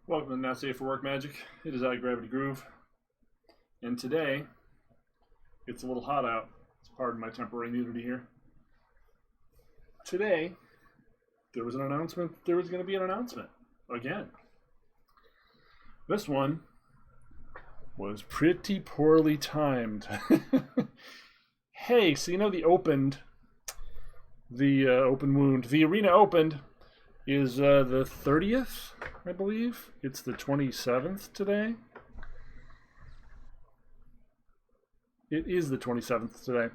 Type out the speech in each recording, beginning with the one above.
Welcome to Not Safe for Work Magic. It is Gravity Groove, and today it's a little hot out. Pardon my temporary nudity here. Today there was an announcement. There was going to be an announcement again. This one was pretty poorly timed. Hey, so you know the open wound. The arena opened is the 30th, I believe. It's the 27th today. It is the 27th today.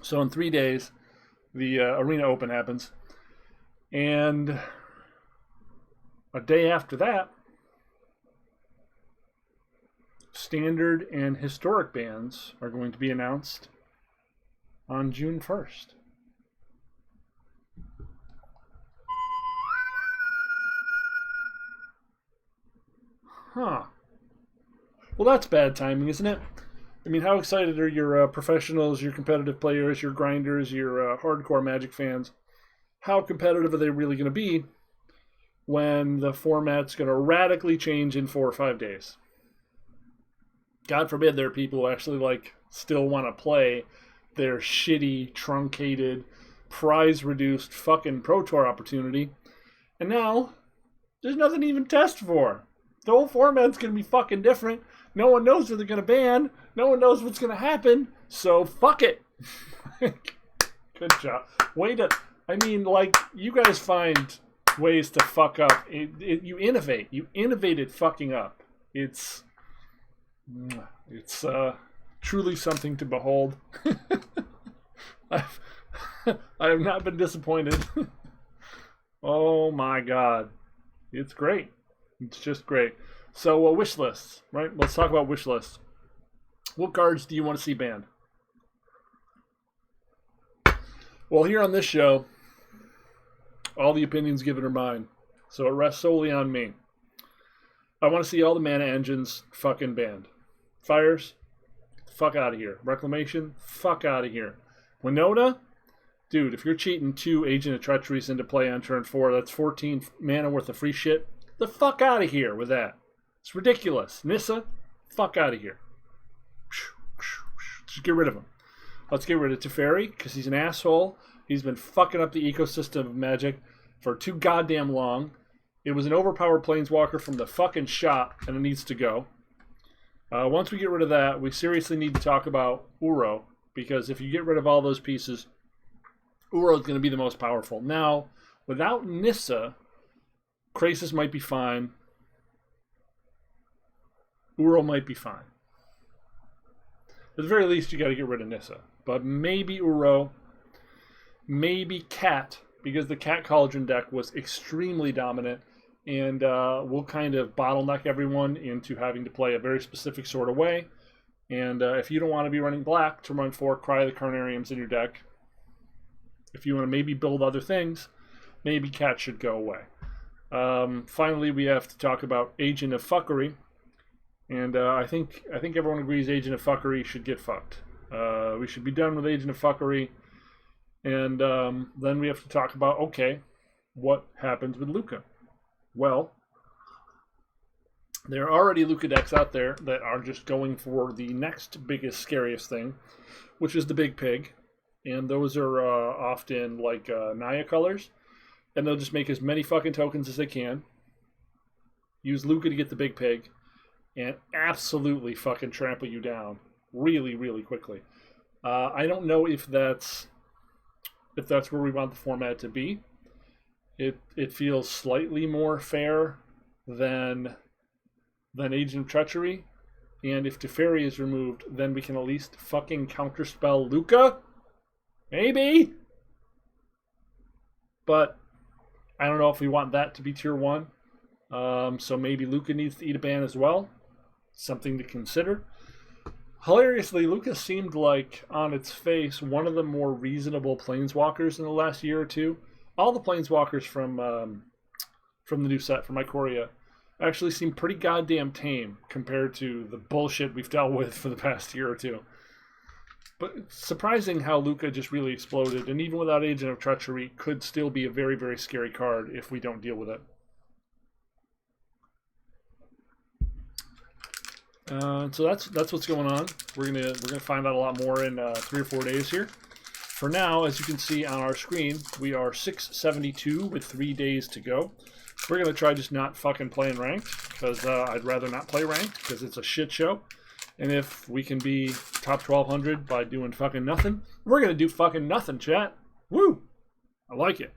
So in 3 days, the Arena Open happens. And a day after that, standard and historic bans are going to be announced on June 1st. Huh. Well, that's bad timing, isn't it? I mean, how excited are your professionals, your competitive players, your grinders, your hardcore Magic fans? How competitive are they really going to be when the format's going to radically change in 4 or 5 days? God forbid there are people who actually still want to play their shitty, truncated, prize-reduced fucking Pro Tour opportunity. And now, there's nothing to even test for. The whole format's going to be fucking different. No one knows what they're going to ban. No one knows what's going to happen. So, fuck it. Good job. You guys find ways to fuck up. You innovate. You innovated fucking up. It's truly something to behold. I have not been disappointed. Oh my god. It's great. It's just great. So, wish lists, right? Let's talk about wish lists. What cards do you want to see banned? Well, here on this show, all the opinions given are mine. So it rests solely on me. I want to see all the mana engines fucking banned. Fires, fuck out of here. Reclamation, fuck out of here. Winota, dude, if you're cheating 2 Agent of Treacheries into play on turn 4, that's 14 mana worth of free shit. The fuck out of here with that. It's ridiculous. Nissa, fuck out of here. Just get rid of him. Let's get rid of Teferi, because he's an asshole. He's been fucking up the ecosystem of Magic for too goddamn long. It was an overpowered planeswalker from the fucking shot, and it needs to go. Once we get rid of that, we seriously need to talk about Uro, because if you get rid of all those pieces, Uro is going to be the most powerful. Now, without Nissa, Krasis might be fine. Uro might be fine. At the very least, you got to get rid of Nissa. But maybe Uro, maybe Cat, because the Cat Cauldron deck was extremely dominant, and will kind of bottleneck everyone into having to play a very specific sort of way. And if you don't want to be running black, to run 4 Cry of the Carnariums in your deck, if you want to maybe build other things, maybe Cat should go away. Finally, we have to talk about Agent of Fuckery, and I think everyone agrees Agent of Fuckery should get fucked. We should be done with Agent of Fuckery, and then we have to talk about, okay, what happens with Luca? Well, there are already Luca decks out there that are just going for the next biggest, scariest thing, which is the Big Pig, and those are often Naya colors. And they'll just make as many fucking tokens as they can. Use Luca to get the Big Pig. And absolutely fucking trample you down. Really, really quickly. I don't know if that's where we want the format to be. It feels slightly more fair than Agent of Treachery. And if Teferi is removed, then we can at least fucking counterspell Luca? Maybe? But I don't know if we want that to be tier 1. So maybe Luca needs to eat a ban as well. Something to consider. Hilariously, Luca seemed like, on its face, one of the more reasonable planeswalkers in the last year or two. All the planeswalkers from the new set, from Ikoria, actually seem pretty goddamn tame compared to the bullshit we've dealt with for the past year or two. But it's surprising how Luca just really exploded, and even without Agent of Treachery, could still be a very, very scary card if we don't deal with it. So that's what's going on. We're gonna find out a lot more in 3 or 4 days here. For now, as you can see on our screen, we are 672 with 3 days to go. We're gonna try just not fucking playing ranked because I'd rather not play ranked because it's a shit show. And if we can be top 1200 by doing fucking nothing, we're gonna do fucking nothing, chat. Woo! I like it.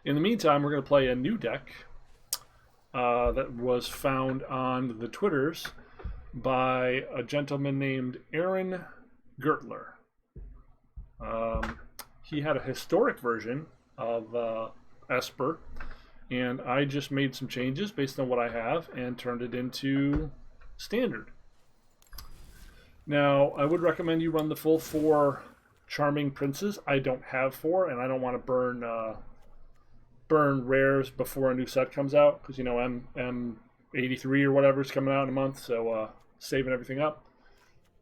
In the meantime, we're gonna play a new deck that was found on the Twitters by a gentleman named Aaron Gertler. He had a historic version of Esper, and I just made some changes based on what I have and turned it into standard. Now, I would recommend you run the full 4 Charming Princes. I don't have 4, and I don't want to burn rares before a new set comes out, because, you know, M83 or whatever is coming out in a month, so saving everything up.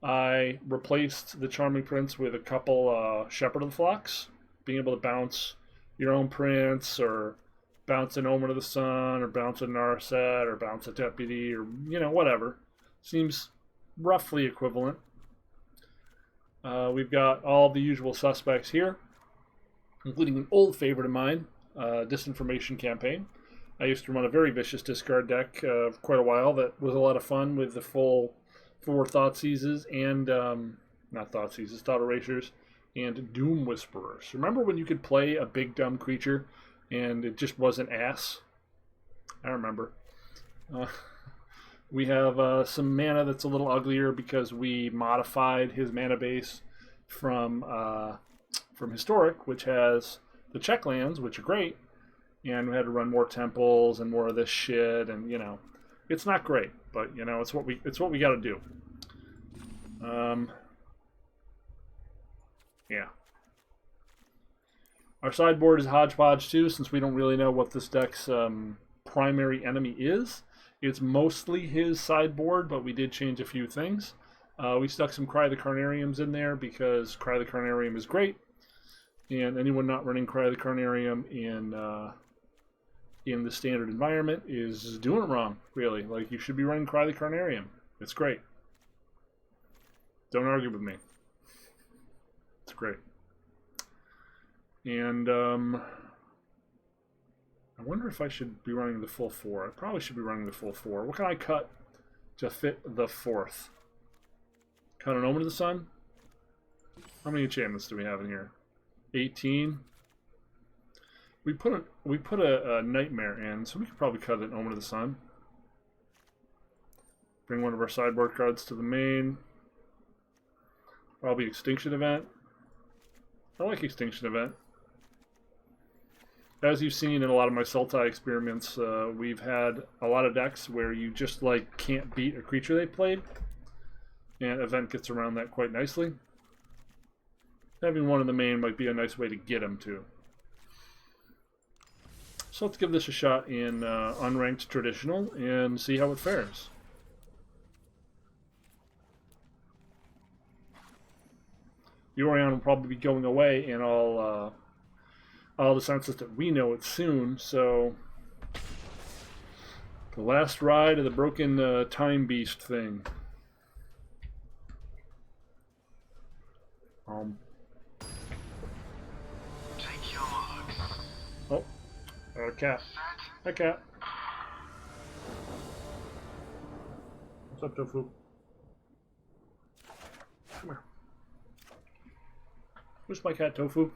I replaced the Charming Prince with a couple Shepherd of the Flocks, being able to bounce your own Prince, or bounce an Omen of the Sun, or bounce a Narset, or bounce a Deputy, or, you know, whatever. Seems roughly equivalent. We've got all the usual suspects here, including an old favorite of mine, Disinformation Campaign. I used to run a very vicious discard deck for quite a while that was a lot of fun with the full 4 Thoughtseizes and, not Thoughtseizes, Thought Erasers, and Doom Whisperers. Remember when you could play a big dumb creature and it just wasn't ass? I remember. We have some mana that's a little uglier because we modified his mana base from Historic, which has the check lands, which are great, and we had to run more temples and more of this shit, and, you know, it's not great, but, you know, it's what we got to do. Yeah. Our sideboard is hodgepodge too, since we don't really know what this deck's primary enemy is. It's mostly his sideboard, but we did change a few things. We stuck some Cry the Carnariums in there because Cry the Carnarium is great, and anyone not running Cry the Carnarium in the standard environment is doing it wrong, really. Like, you should be running Cry the Carnarium. It's great. Don't argue with me. It's great. And I wonder if I should be running the full 4. I probably should be running the full 4. What can I cut to fit the 4th? Cut an Omen of the Sun? How many enchantments do we have in here? 18. We put a Nightmare in, so we could probably cut an Omen of the Sun. Bring one of our sideboard cards to the main. Probably Extinction Event. I like Extinction Event. As you've seen in a lot of my Sultai experiments, we've had a lot of decks where you just, like, can't beat a creature they played, and Event gets around that quite nicely. Having one in the main might be a nice way to get him, too. So let's give this a shot in Unranked Traditional and see how it fares. Yorion will probably be going away in all the senses that we know it soon, so the last ride of the broken Time Beast thing. Oh, cat. Hi, cat. What's up, Tofu? Come here. Where's my cat, Tofu?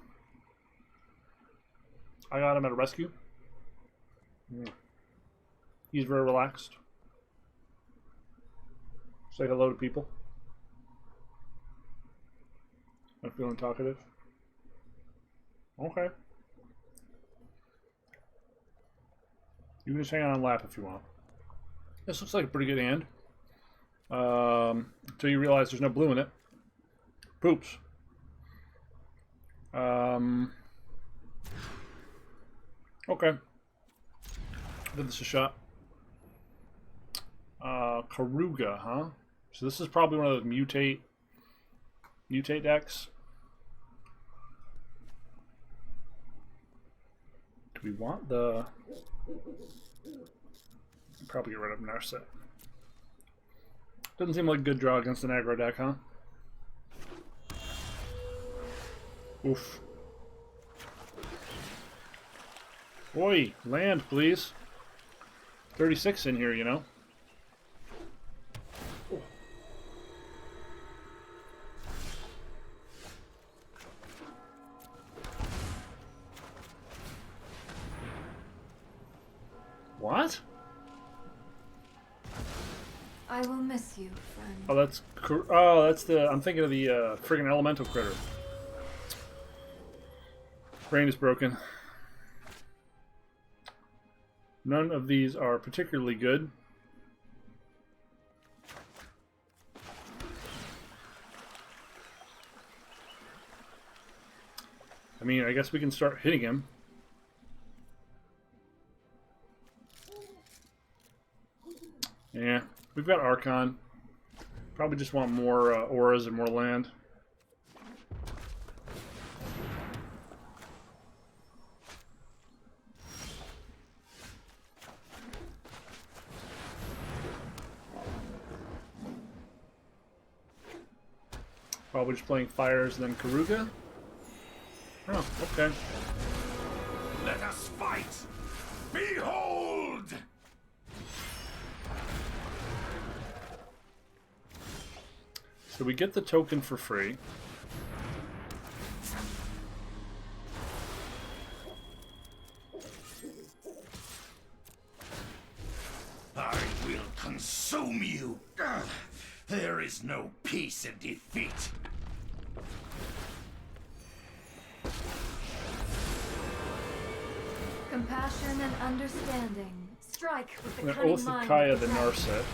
I got him at a rescue. He's very relaxed. Say hello to people. I'm feeling talkative. Okay. You can just hang on lap if you want. This looks like a pretty good hand. Until you realize there's no blue in it. Poops. Okay. Give this a shot. Karuga, huh? So this is probably one of those mutate decks. Do we want the... Probably get rid of Narset. Doesn't seem like a good draw against an aggro deck, huh? Oof. Oi, land, please. 36 in here, you know. What? I will miss you, friend. Oh, that's the. I'm thinking of the friggin' elemental critter. Brain is broken. None of these are particularly good. I mean, I guess we can start hitting him. Yeah, we've got Archon. Probably just want more auras and more land. Probably just playing Fires and then Karuga. Oh, okay. Let us fight! Behold! So we get the token for free. I will consume you! Ugh. There is no peace in defeat. Compassion and understanding. Strike with the I'm cunning Oath of mind Kaya of the the dragon. Narset.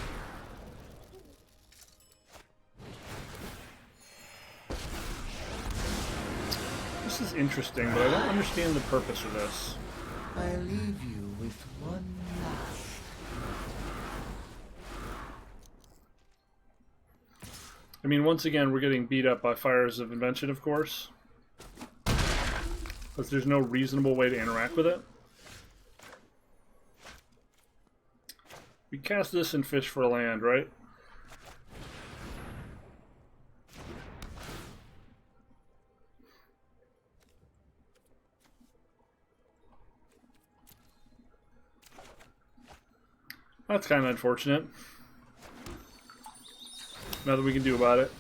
This is interesting, but I don't understand the purpose of this. I leave you with one last. I mean, once again, we're getting beat up by Fires of Invention, of course. Because there's no reasonable way to interact with it. We cast this and fish for a land, right? That's kind of unfortunate. Nothing we can do about it.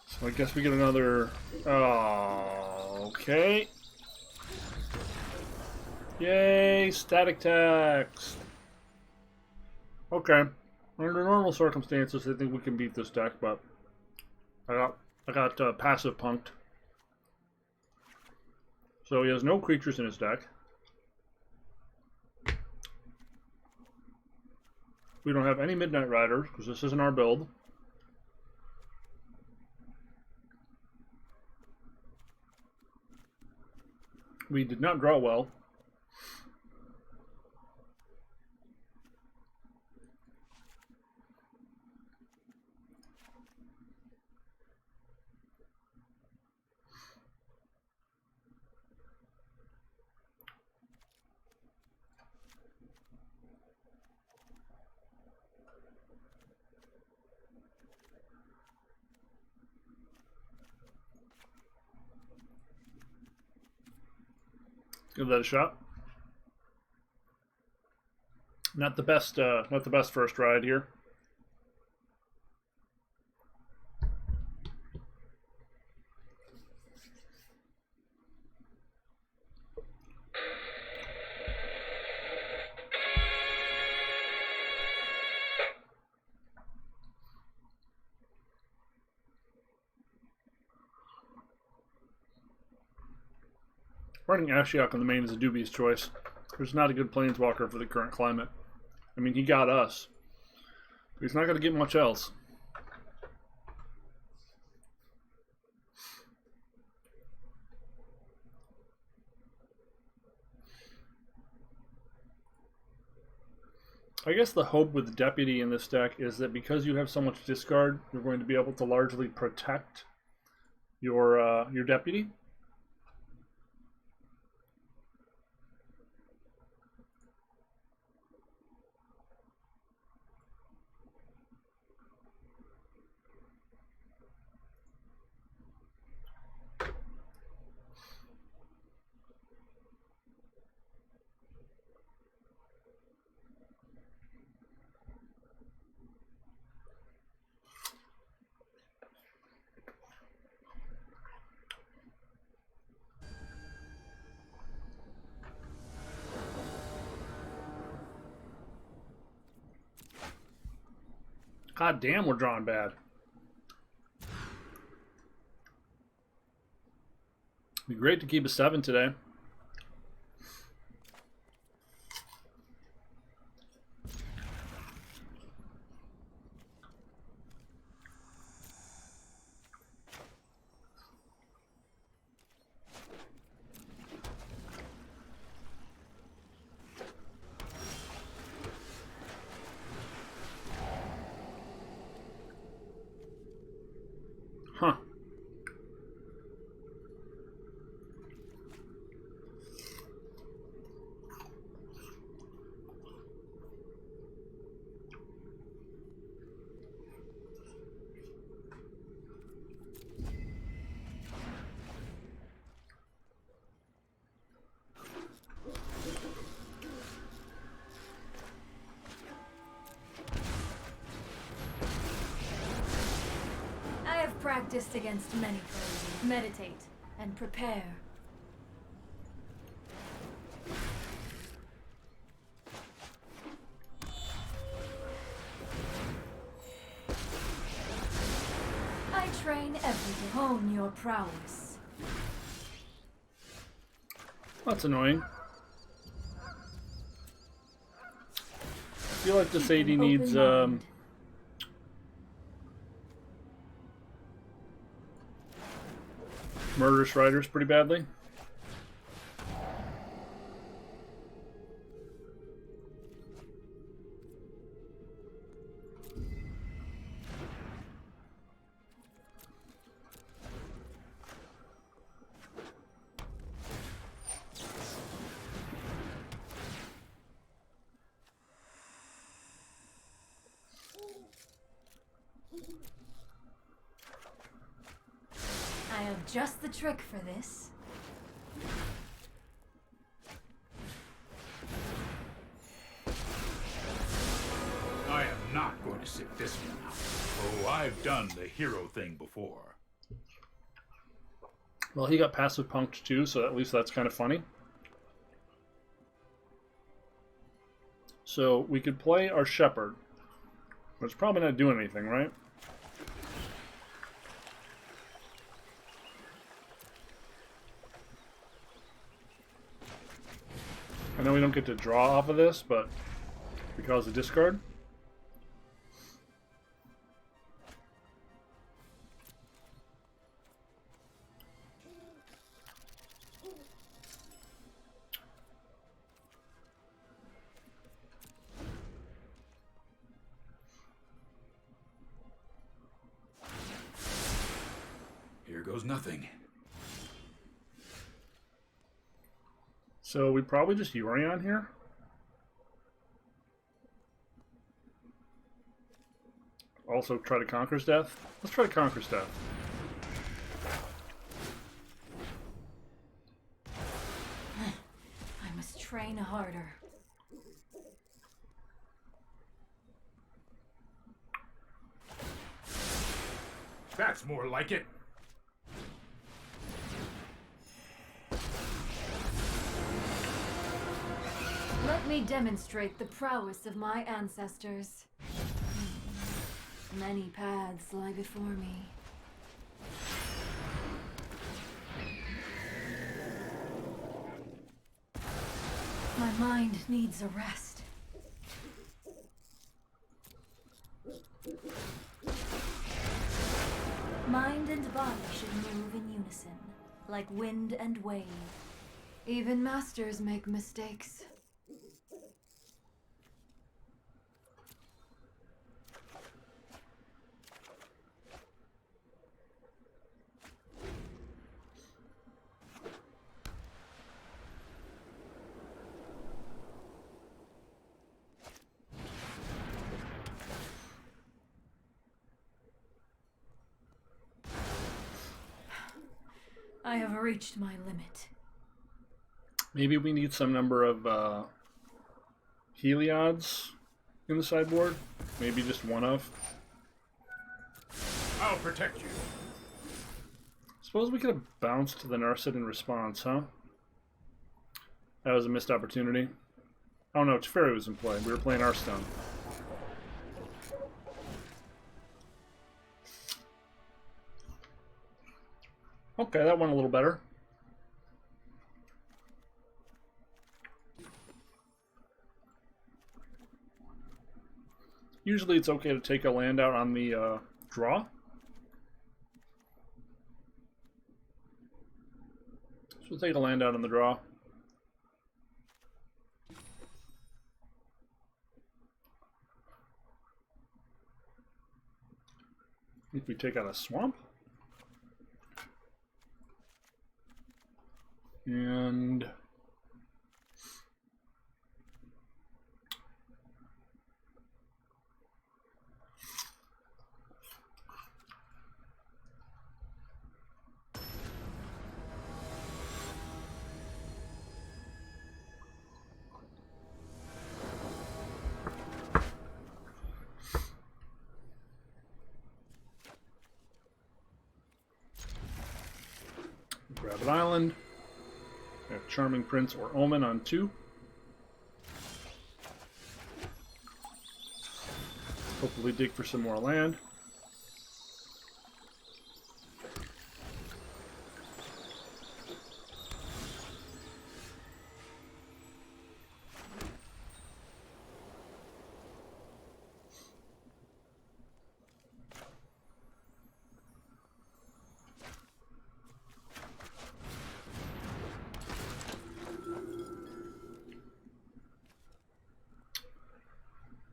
So I guess we get another... Oh, okay. Yay, static tax. Okay. Under normal circumstances, I think we can beat this deck, but I got passive punked. So he has no creatures in his deck. We don't have any Midnight Riders, because this isn't our build. We did not draw well. Give that a shot. Not the best first ride here. Running Ashiok on the main is a dubious choice. There's not a good planeswalker for the current climate. I mean, he got us. But he's not going to get much else. I guess the hope with the Deputy in this deck is that because you have so much discard, you're going to be able to largely protect your Deputy. God damn, we're drawing bad. Be great to keep a 7 today. Huh. I have practiced against many foes. Meditate and prepare. I train every day. Hone your prowess. That's annoying. I feel like this AD Keep an needs open mind. Murderous Riders pretty badly. I have just the trick for this. I am not going to sit this one out. Oh, I've done the hero thing before. Well, he got passive punked too, so at least that's kind of funny. So we could play our Shepherd, but it's probably not doing anything, right? I know we don't get to draw off of this, but because of discard. Here goes nothing. So we probably just Yorion here. Also try to Conquer's Death. Let's try to Conquer's Death. I must train harder. That's more like it. Let me demonstrate the prowess of my ancestors. Many paths lie before me. My mind needs a rest. Mind and body should move in unison, like wind and wave. Even masters make mistakes. I have reached my limit. Maybe we need some number of Heliods in the sideboard. Maybe just one of. I'll protect you. Suppose we could have bounced the Narset in response, huh? That was a missed opportunity. Oh no, Teferi was in play. We were playing Hearthstone. Okay, that went a little better. Usually it's okay to take a land out on the draw. So we'll take a land out on the draw. If we take out a swamp. And grab an island. We have Charming Prince or Omen on 2. Hopefully dig for some more land.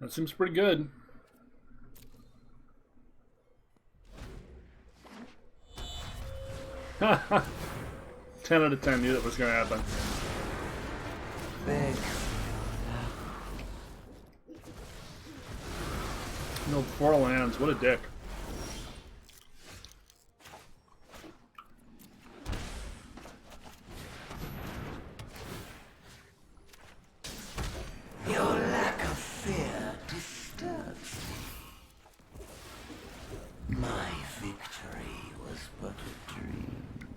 That seems pretty good. Haha. 10 out of 10 knew that was going to happen. Beg. No, 4 lands. What a dick. Your lack of fear disturbs me. My victory was but a dream.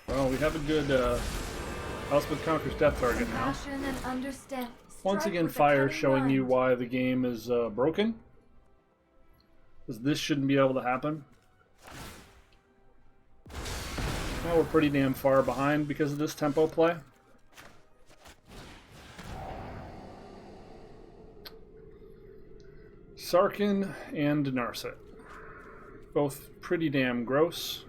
Well, we have a good Elspeth Conquers Death target now. Passion and understand. Once Strike again, with a fire cunning showing you mind. why the game is broken. Because this shouldn't be able to happen. Now we're pretty damn far behind because of this tempo play. Sarkin and Narset. Both pretty damn gross.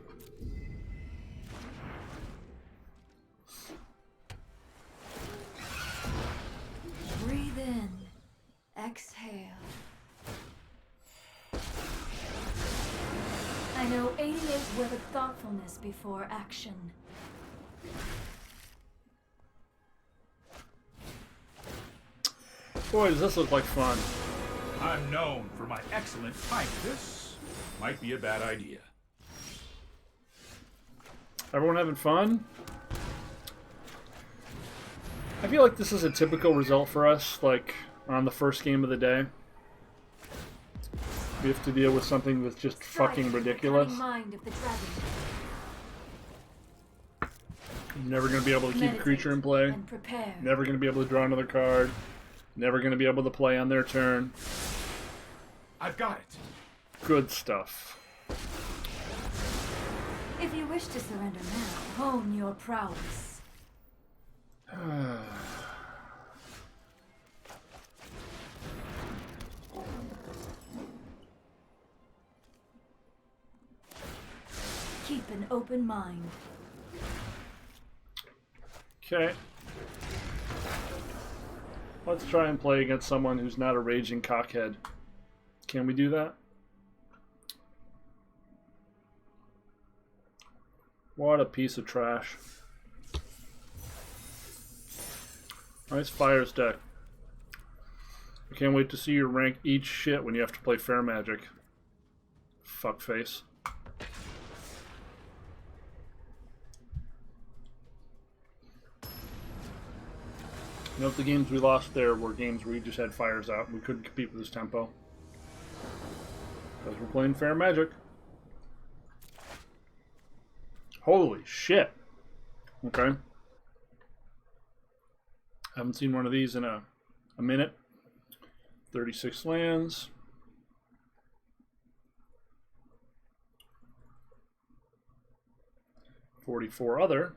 Breathe in. Exhale. I know 88 worth of thoughtfulness before action. Boy, does this look like fun. I'm known for my excellent fight. This might be a bad idea. Everyone having fun? I feel like this is a typical result for us, like on the first game of the day. We have to deal with something that's just fucking ridiculous. The cunning mind of the dragon. Never going to be able to keep a Meditate creature in play. and prepare. Never going to be able to draw another card. Never going to be able to play on their turn. I've got it. Good stuff. If you wish to surrender now, hone your prowess. Keep an open mind. Okay. Let's try and play against someone who's not a raging cockhead. Can we do that? What a piece of trash. Nice Fires deck. I can't wait to see your rank eat shit when you have to play Fair Magic. Fuckface. You know, if the games we lost there were games where we just had fires out and we couldn't compete with this tempo. Because we're playing Fair Magic. Holy shit. Okay. Haven't seen one of these in a minute. 36 lands. 44 other.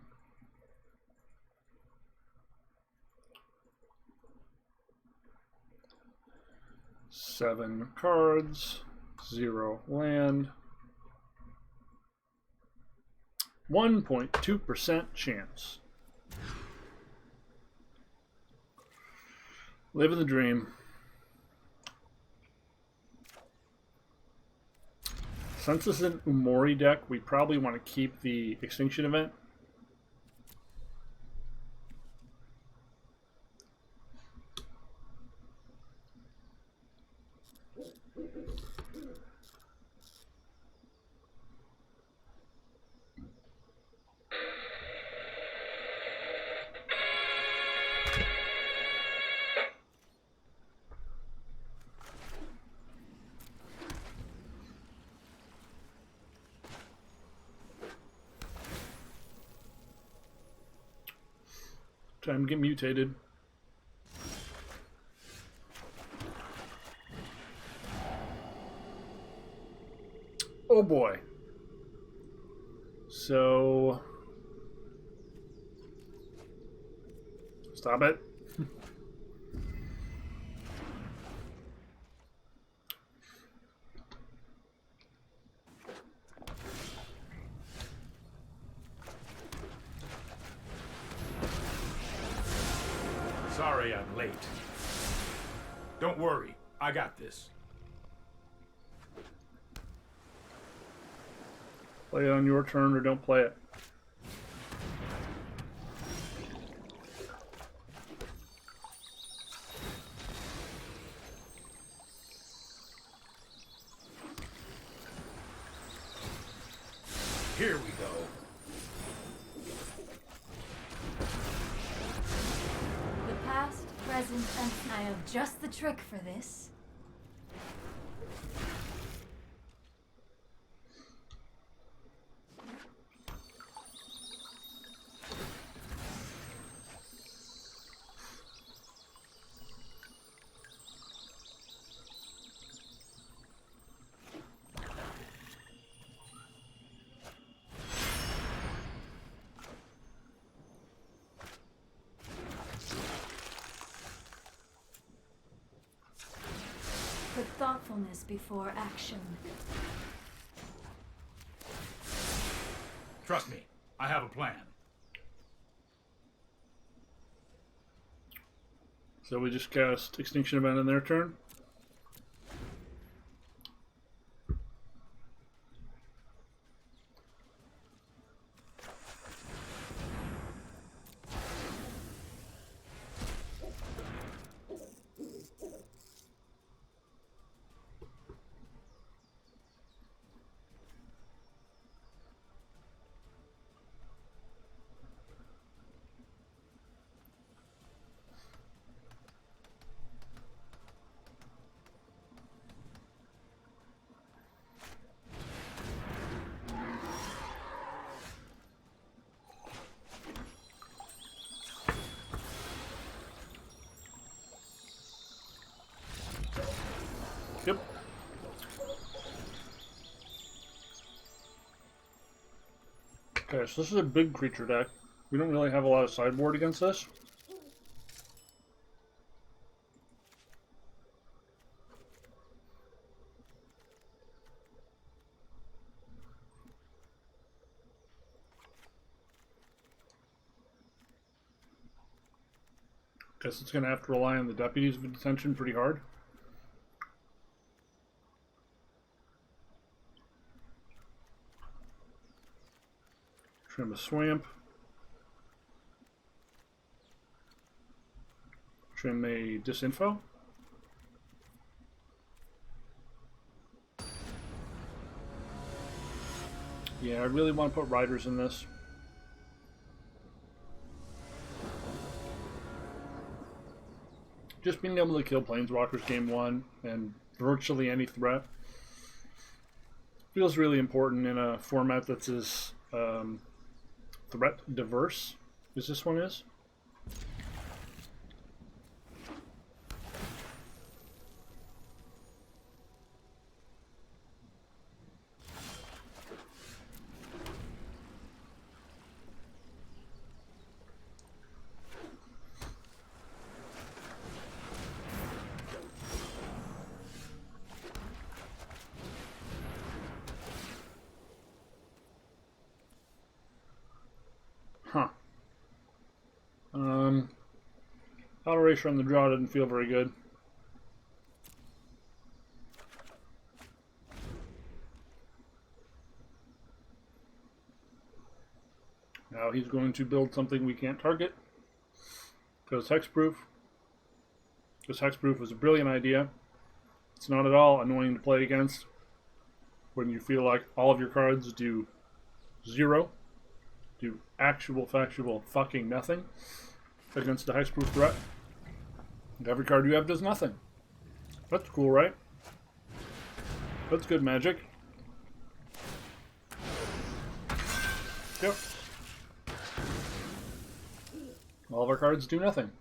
Seven cards, 0 land, 1.2% chance. Living the dream. Since this is an Umori deck, we probably want to keep the Extinction Event. Time to get mutated. Oh boy. So... Stop it. Sorry I'm late. Don't worry, I got this. Play it on your turn or don't play it. Here we go. The past, present, and I have just the trick for this. Put thoughtfulness before action. Trust me, I have a plan. So we just cast Extinction Event in their turn. Yep. Okay, so this is a big creature deck. We don't really have a lot of sideboard against this. Guess it's going to have to rely on the Deputies of Detention pretty hard. Trim a Swamp. Trim a Disinfo. Yeah, I really want to put Riders in this. Just being able to kill Planeswalkers game one and virtually any threat feels really important in a format that's as threat diverse as this one is. Auto Erasure on the draw didn't feel very good. Now he's going to build something we can't target. Because Hexproof. Because Hexproof was a brilliant idea. It's not at all annoying to play against when you feel like all of your cards do 0. Do actual, factual fucking nothing against a Hexproof threat. And every card you have does nothing. That's cool, right? That's good magic. Yep. All of our cards do nothing.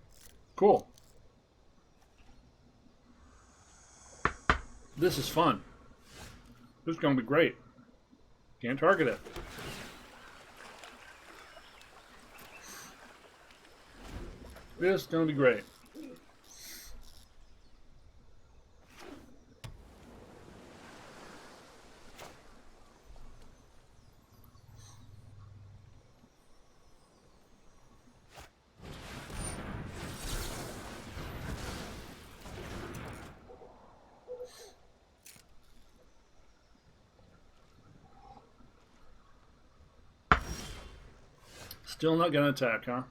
Cool. This is fun. This is going to be great. Can't target it. This is going to be great. Still not going to attack, huh?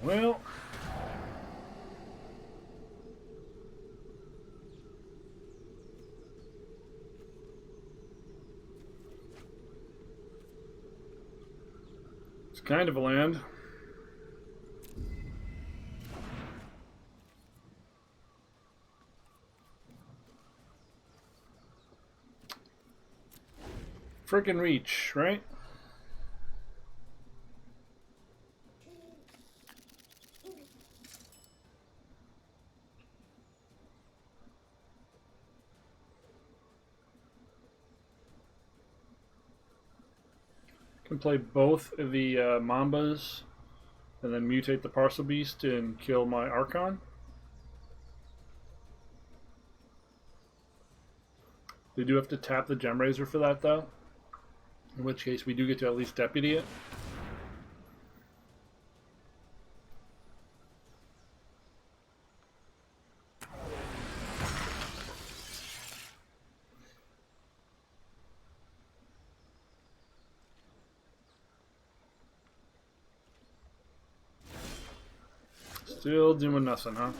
Well, it's kind of a land. Frickin' reach, right? Can play both of the Mambas and then mutate the Parcel Beast and kill my Archon. They do have to tap the Gem Razor for that, though. In which case, we do get to at least Deputy it. Still doing nothing, huh?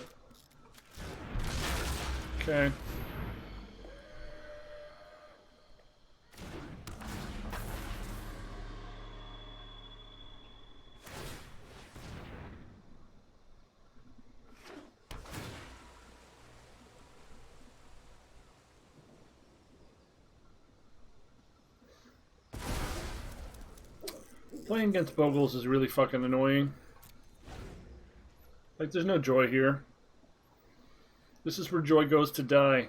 Okay. Playing against Bogles is really fucking annoying. Like, there's no joy here. This is where joy goes to die.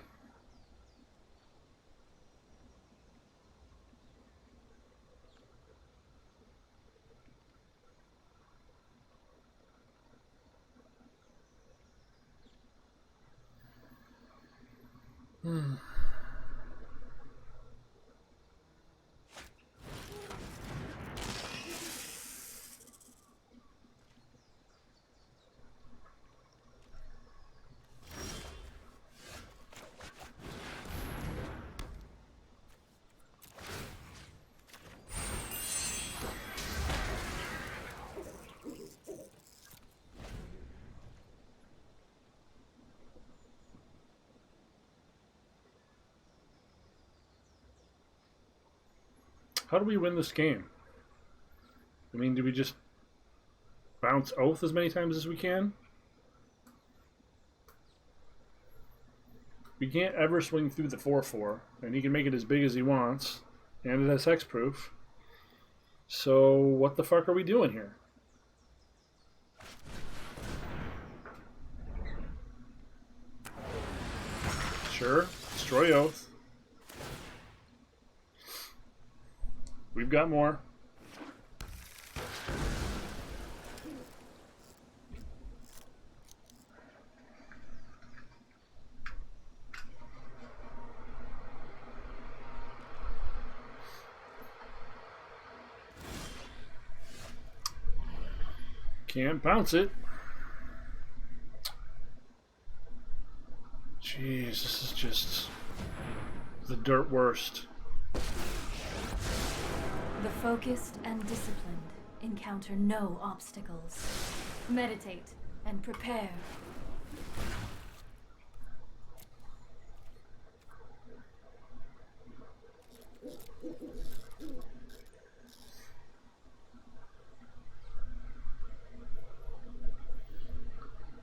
How do we win this game? I mean, do we just bounce Oath as many times as we can? We can't ever swing through the 4/4, and he can make it as big as he wants, and it has hexproof. So what the fuck are we doing here? Sure, destroy Oath. We've got more. Can't bounce it. Jeez, this is just the dirt worst. The focused and disciplined encounter no obstacles. Meditate and prepare.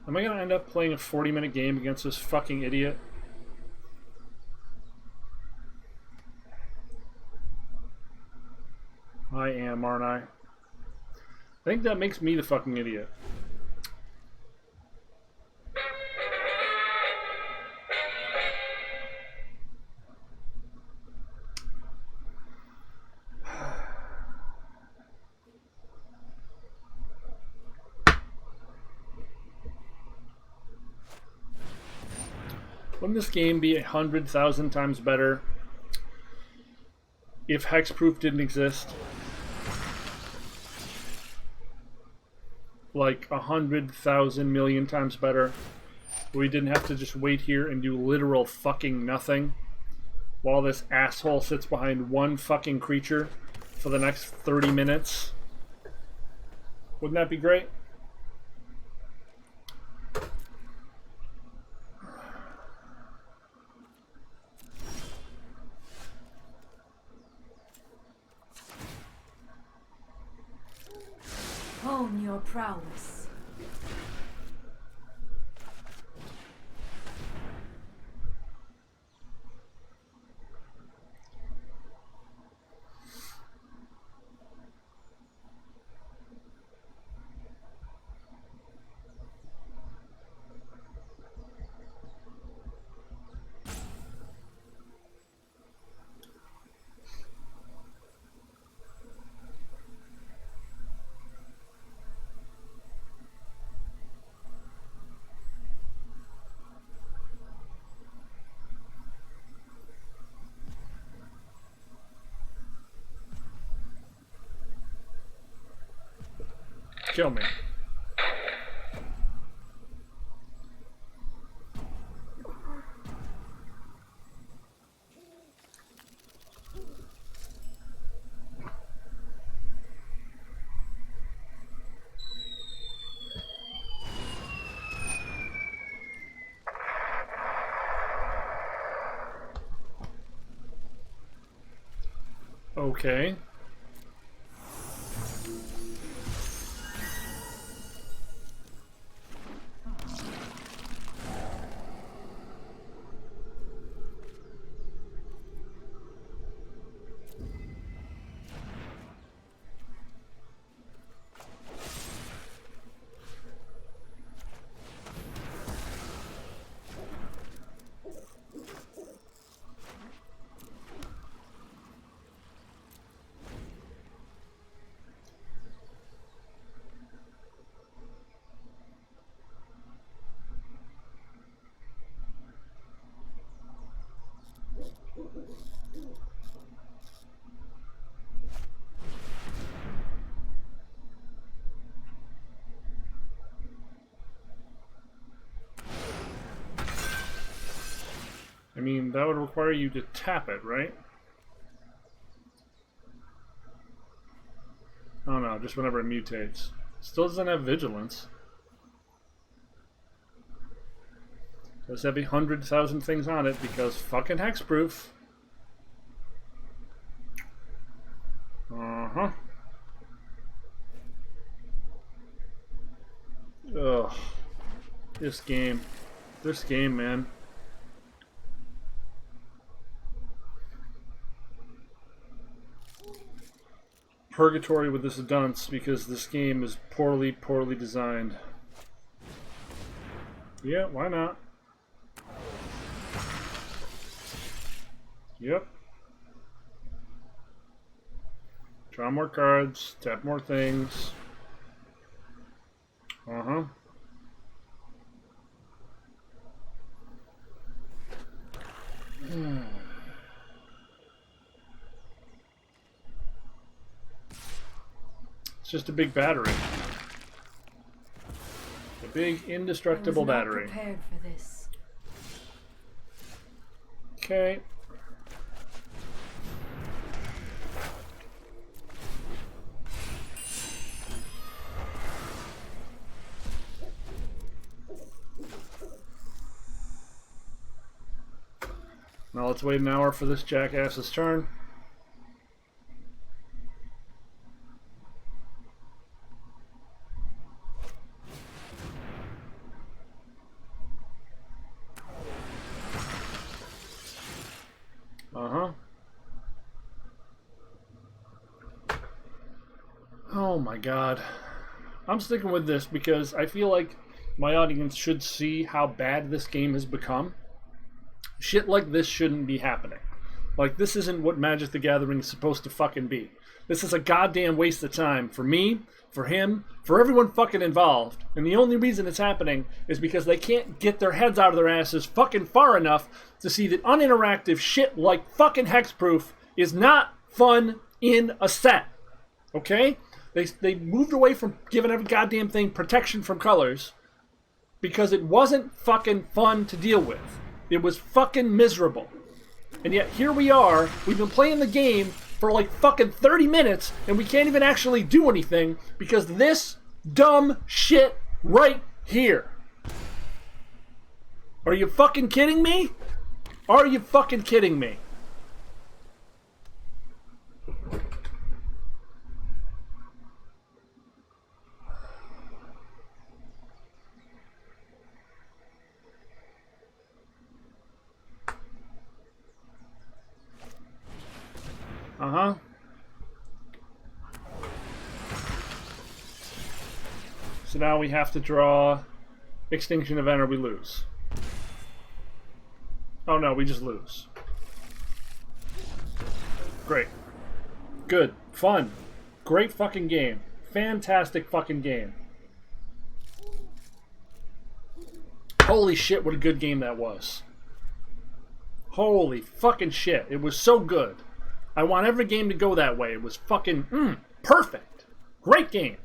Am I going to end up playing a 40-minute game against this fucking idiot? I am, aren't I? I think that makes me the fucking idiot. Wouldn't this game be 100,000 times better if Hexproof didn't exist? Like 100,000 million times better. We didn't have to just wait here and do literal fucking nothing while this asshole sits behind one fucking creature for the next 30 minutes. Wouldn't that be great? Hone your prowess. Kill me. Okay. I mean, that would require you to tap it, right? Oh no, just whenever it mutates. Still doesn't have vigilance. Does have 100,000 things on it because fucking hexproof. Uh-huh. Ugh. This game, man. purgatory with this dunce because this game is poorly designed. Yeah, why not? Yep. Draw more cards, tap more things. Uh-huh. It's just a big battery. A big indestructible battery. I was not prepared for this. Okay. Now let's wait an hour for this jackass's turn. Uh-huh. Oh my god. I'm sticking with this because I feel like my audience should see how bad this game has become. Shit like this shouldn't be happening. Like, this isn't what Magic the Gathering is supposed to fucking be. This is a goddamn waste of time for me, for him, for everyone fucking involved. And the only reason it's happening is because they can't get their heads out of their asses fucking far enough to see that uninteractive shit like fucking Hexproof is not fun in a set. Okay? They moved away from giving every goddamn thing protection from colors because it wasn't fucking fun to deal with. It was fucking miserable. And yet here we are, we've been playing the game for like fucking 30 minutes and we can't even actually do anything because this dumb shit right here. Are you fucking kidding me? Are you fucking kidding me? Uh-huh. So now we have to draw Extinction Event or we lose. Oh no, we just lose. Great. Good. Fun. Great fucking game. Fantastic fucking game. Holy shit, what a good game that was. Holy fucking shit. It was so good. I want every game to go that way. It was fucking perfect. Great game.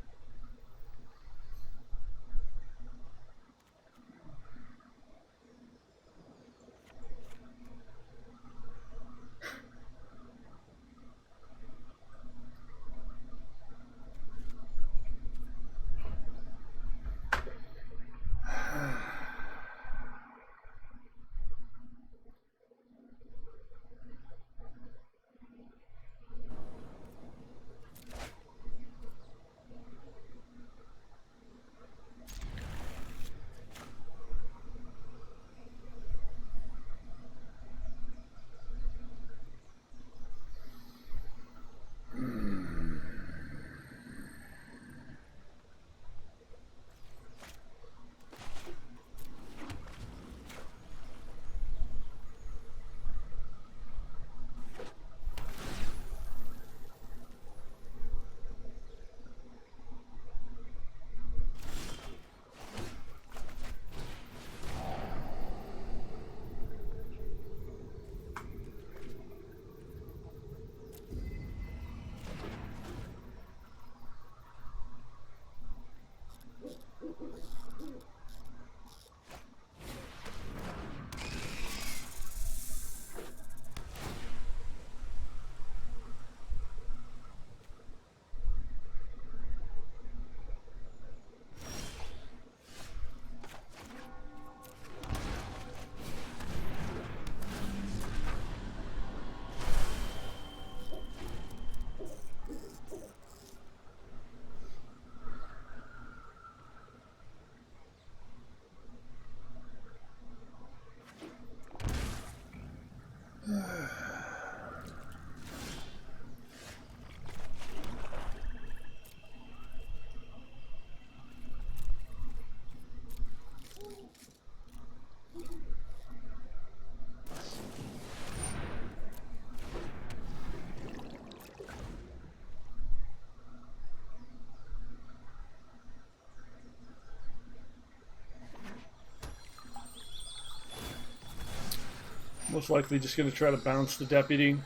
Most likely just going to try to bounce the deputy.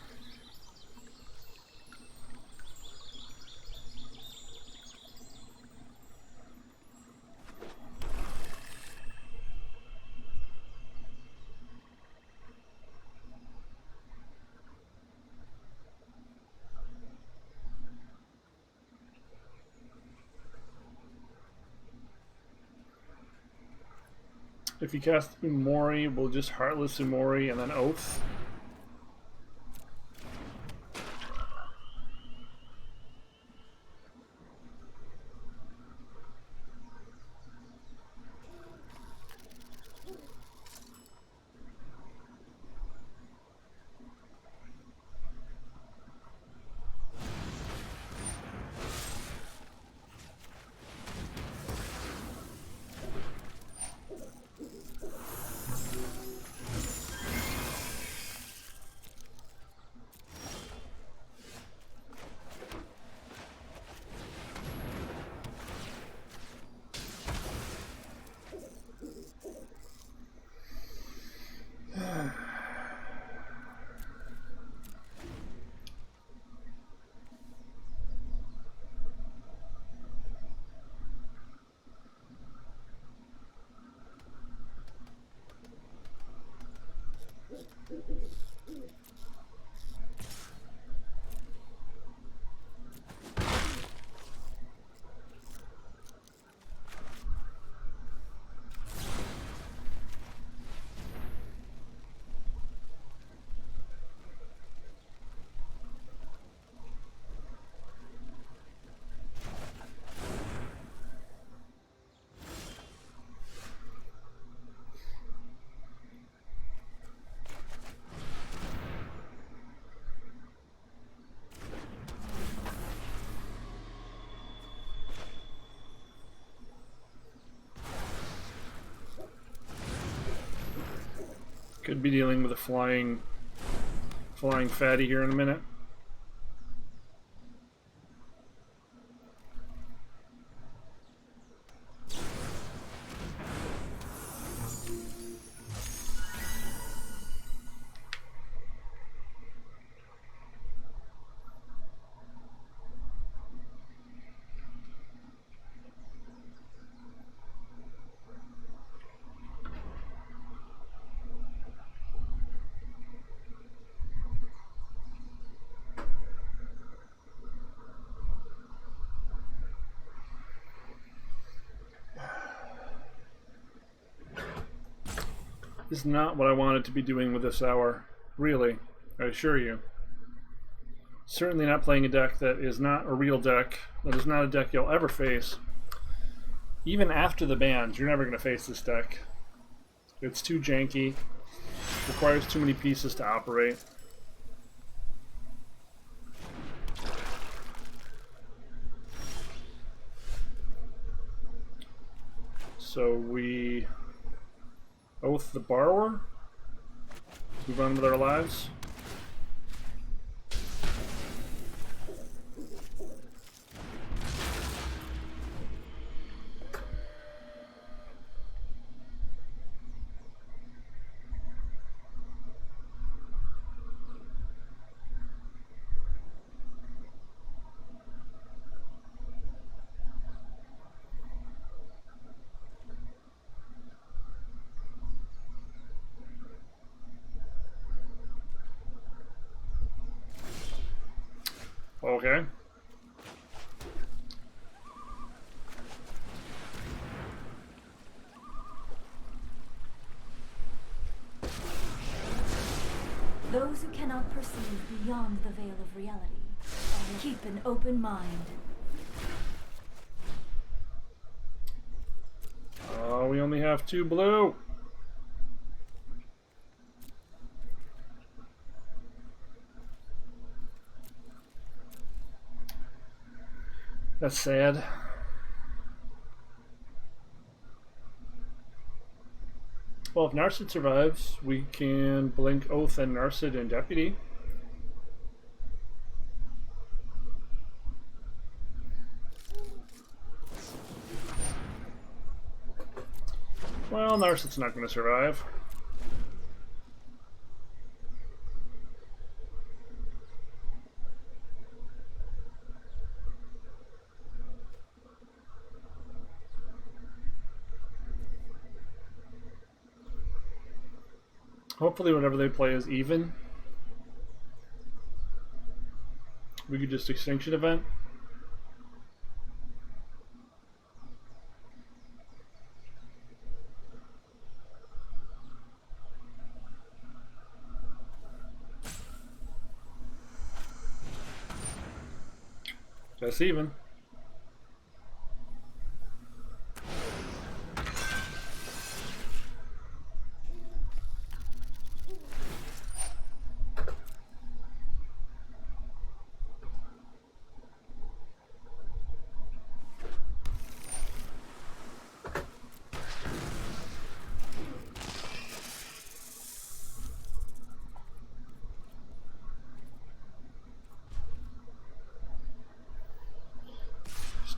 If you cast Umori, we'll just Heartless Umori and then Oath. Could be dealing with a flying fatty here in a minute. Is not what I wanted to be doing with this hour. Really, I assure you. Certainly not playing a deck that is not a real deck. That is not a deck you'll ever face. Even after the bans, you're never going to face this deck. It's too janky. Requires too many pieces to operate. So we Oath the Borrower. Move on with our lives. Okay. Those who cannot perceive beyond the veil of reality, keep an open mind. Oh, we only have 2 blue. That's sad. Well, if Narset survives, we can blink Oath and Narset and Deputy. Well, Narset's not going to survive. Hopefully whatever they play is even. We could just Extinction Event. That's even.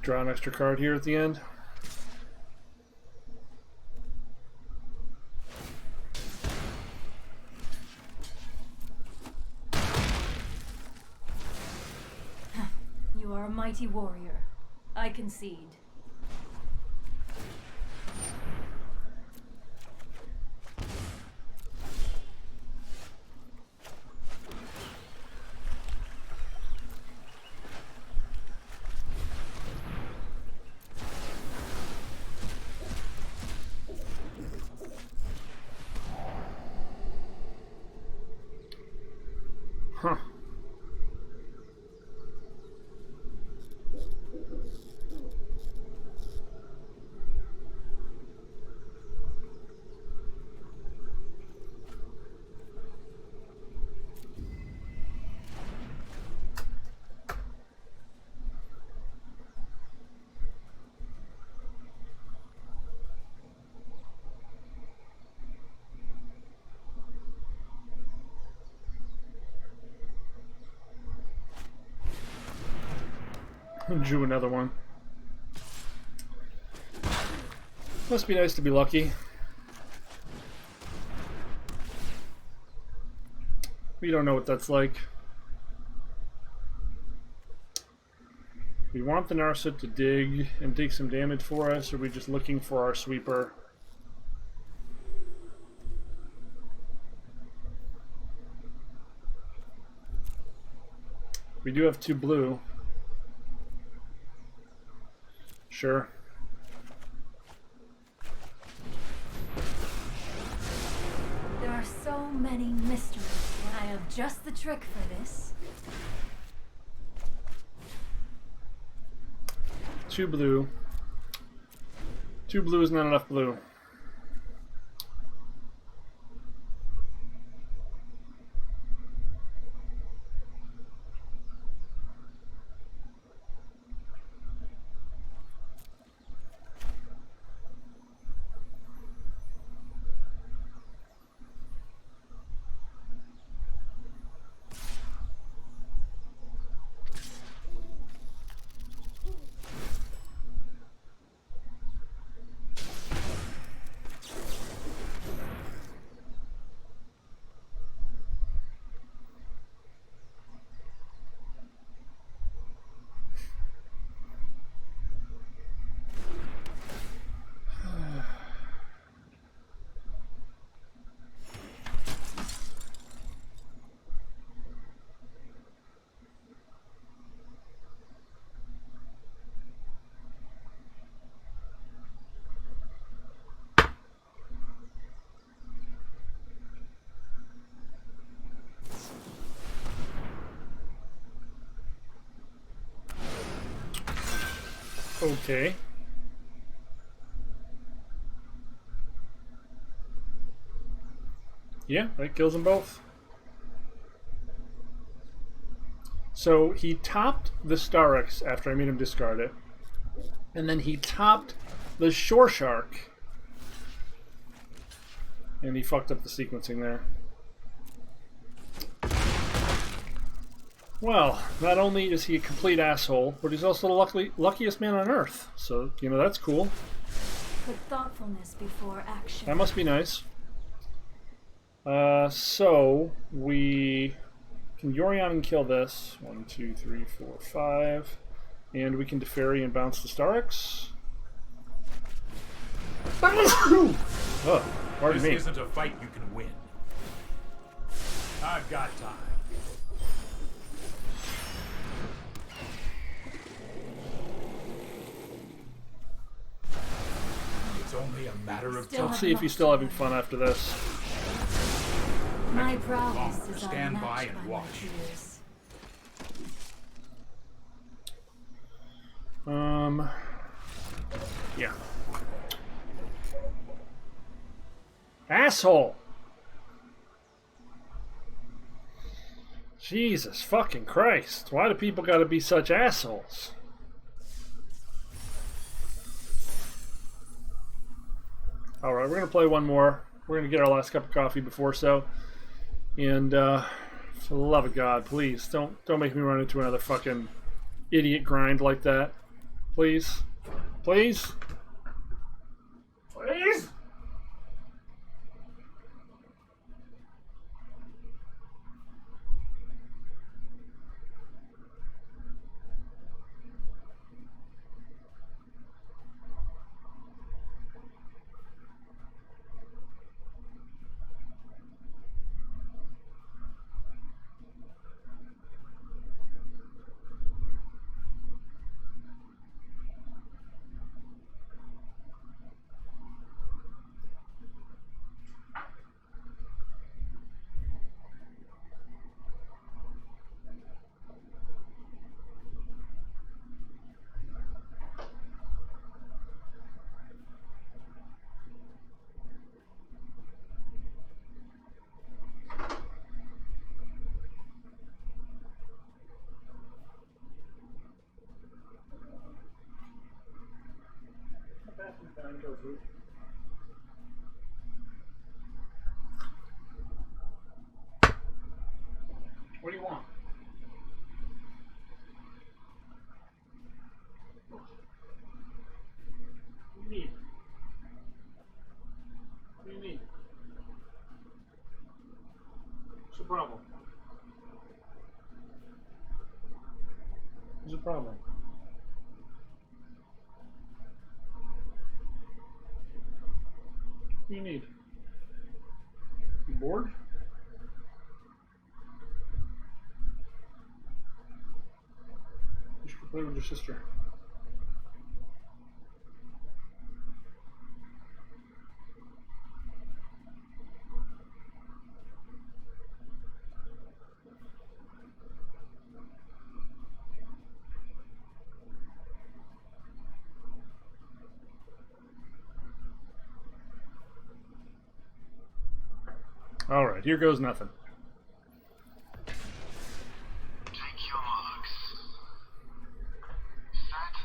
Draw an extra card here at the end. You are a mighty warrior. I concede. Huh. Drew another one. Must be nice to be lucky. We don't know what that's like. We want the Narset to dig and take some damage for us, or are we just looking for our sweeper? We do have 2 blue. Sure. There are so many mysteries, and I have just the trick for this. 2 blue. 2 blue is not enough blue. Okay. Yeah, that kills them both. So he topped the Starix after I made him discard it. And then he topped the Shore Shark. And he fucked up the sequencing there. Well, not only is he a complete asshole, but he's also the luckiest man on Earth. So, you know, that's cool. Put thoughtfulness before action. That must be nice. So, we can Yorion and kill this. 1, 2, 3, 4, 5. And we can Deferi and bounce the Starix. Oh, pardon me. This isn't a fight you can win. I've got time. It's only a matter of time. Let's see if he's still having fun after this. My prowess is Stand by unmatched and my watch. peers. Yeah. Asshole! Jesus fucking Christ. Why do people gotta be such assholes? Alright, we're gonna play one more. We're gonna get our last cup of coffee before so. And for the love of God, please don't make me run into another fucking idiot grind like that. Please. Please. Please. What do you want? What do you need? What do you need? What's the problem? What's the problem? What do you need? You bored? You should play with your sister. All right, here goes nothing. Take your marks. Set.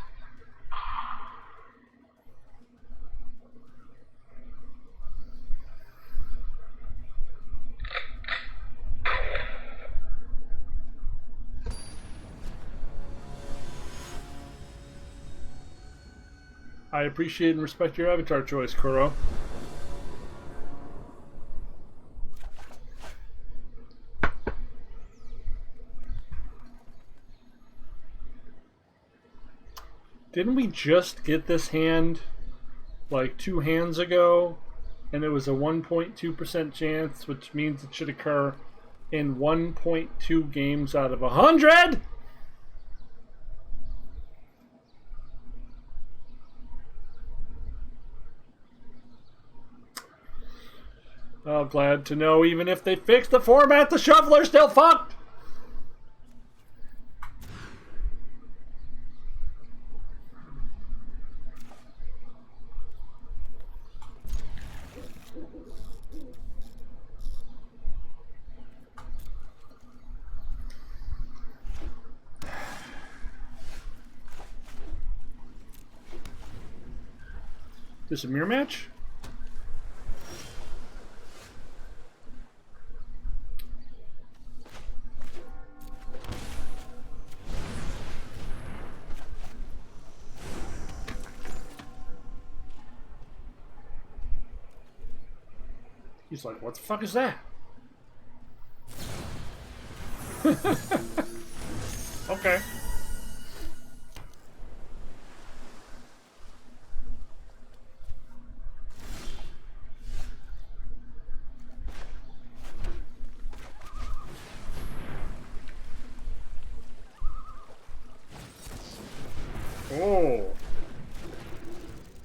I appreciate and respect your avatar choice, Kuro. Didn't we just get this hand like 2 hands ago? And it was a 1.2% chance, which means it should occur in 1.2 games out of 100? Oh, glad to know even if they fix the format, the shuffler's still fucked! This a mirror match? He's like, what the fuck is that? Okay.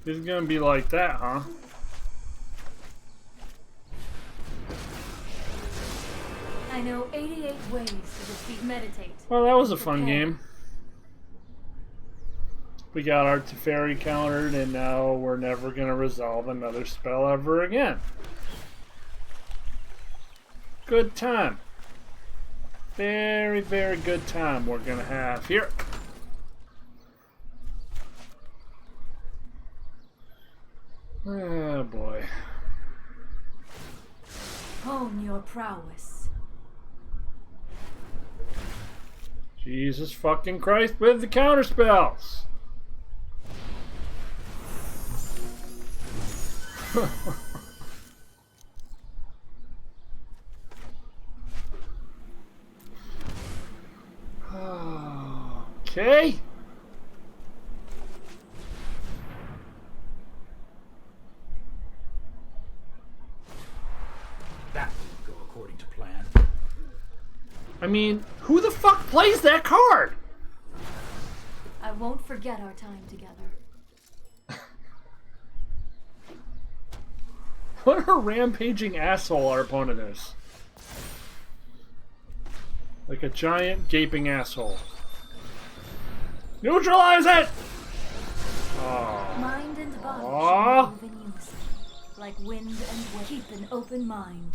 It's gonna be like that, huh? I know 88 ways to defeat Meditate. Well, that was a fun Prepare. game. We got our Teferi countered, and now we're never gonna resolve another spell ever again. Good time. Very, very good time we're gonna have here. Oh boy. Hone your prowess. Jesus fucking Christ with the counter spells. Okay. That didn't go according to plan. I mean, who the fuck plays that card? I won't forget our time together. What a rampaging asshole our opponent is. Like a giant gaping asshole. Neutralize it! Oh. Mind and body Aw. should move in unison, like wind and wave. Keep an open mind.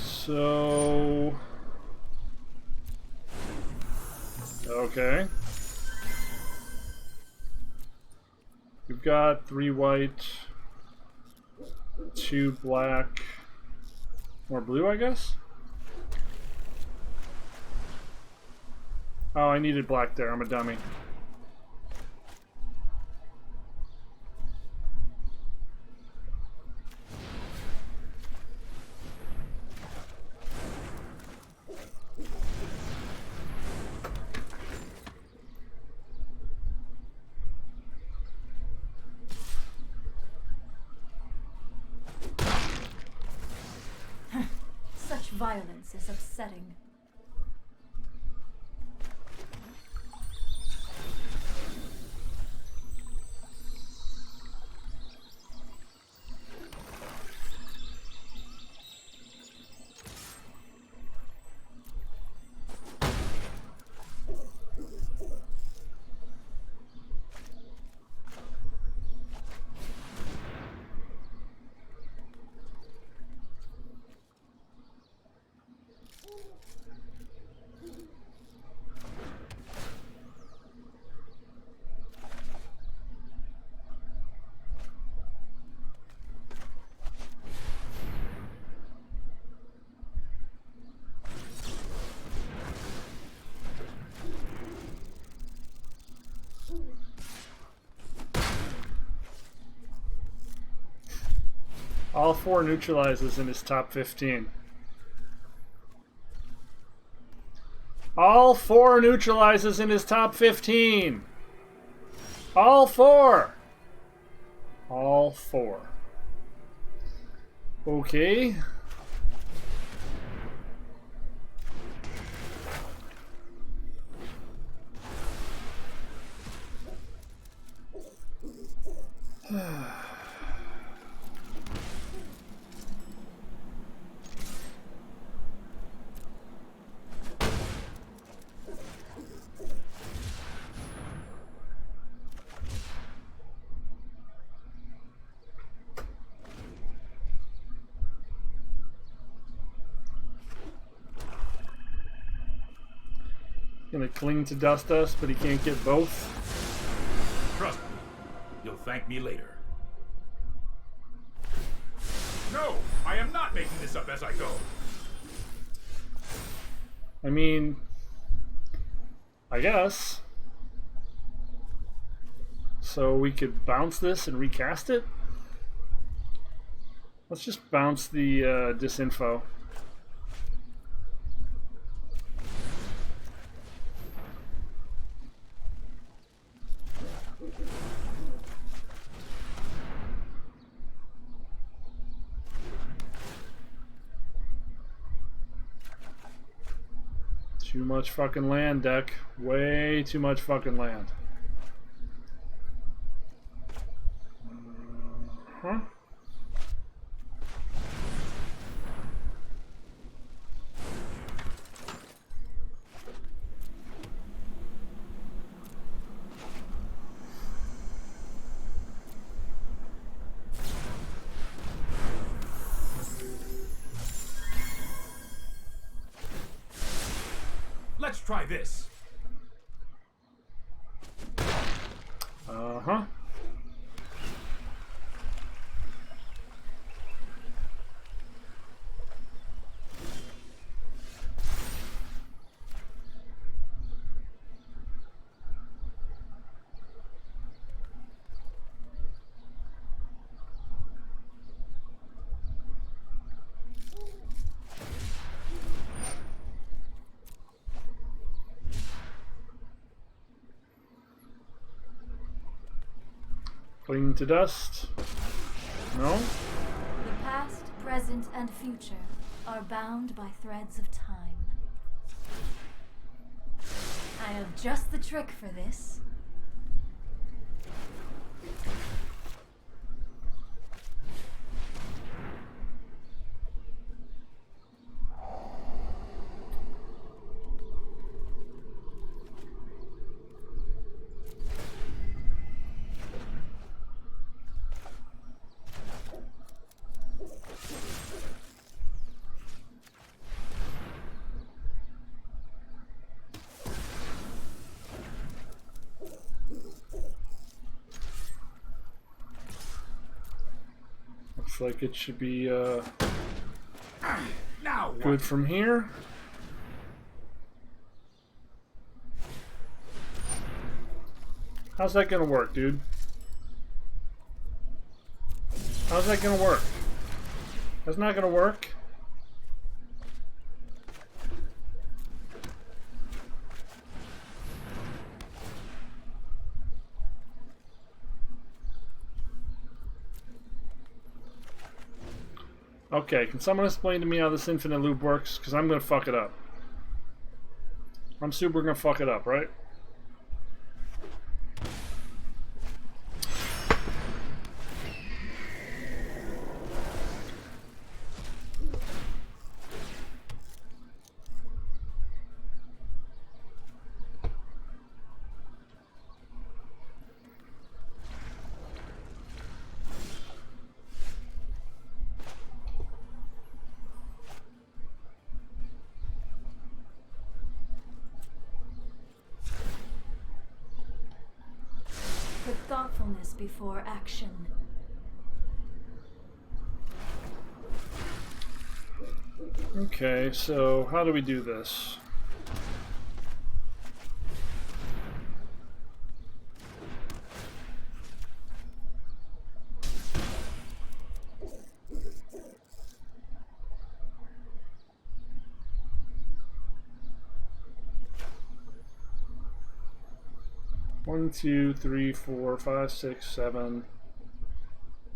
So... Okay. We've got 3 white, 2 black, more blue, I guess? Oh, I needed black there. I'm a dummy. Such violence is upsetting. All 4 neutralizes in his top 15. All 4 neutralizes in his top 15. All 4. All 4. Okay. Gonna cling to Dust Us, but he can't get both. Trust me, you'll thank me later. No, I am not making this up as I go. I mean, I guess. So we could bounce this and recast it? Let's just bounce the disinfo. Too much fucking land, deck. Way too much fucking land. Huh? Let's try this. Uh-huh. Cling to dust. No? The past, present, and future are bound by threads of time. I have just the trick for this. Looks like it should be Now what? good from here. How's that gonna work, dude? How's that gonna work? That's not gonna work. Okay, can someone explain to me how this infinite loop works? Because I'm gonna fuck it up. I'm super gonna fuck it up, right? Put thoughtfulness before action. Okay, so how do we do this? One, two, three, four, five, six, seven.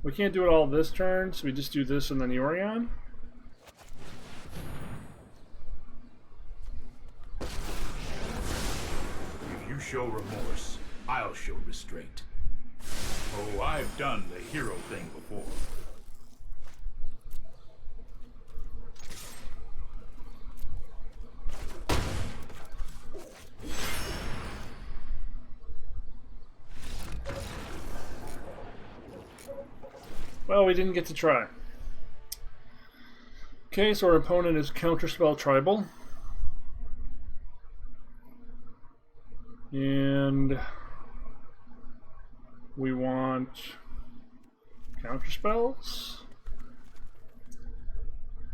We can't do it all this turn, so we just do this and then Yorion. If you show remorse, I'll show restraint. Oh, I've done the hero thing before. Well, we didn't get to try. Okay, so our opponent is Counterspell Tribal. And we want counterspells.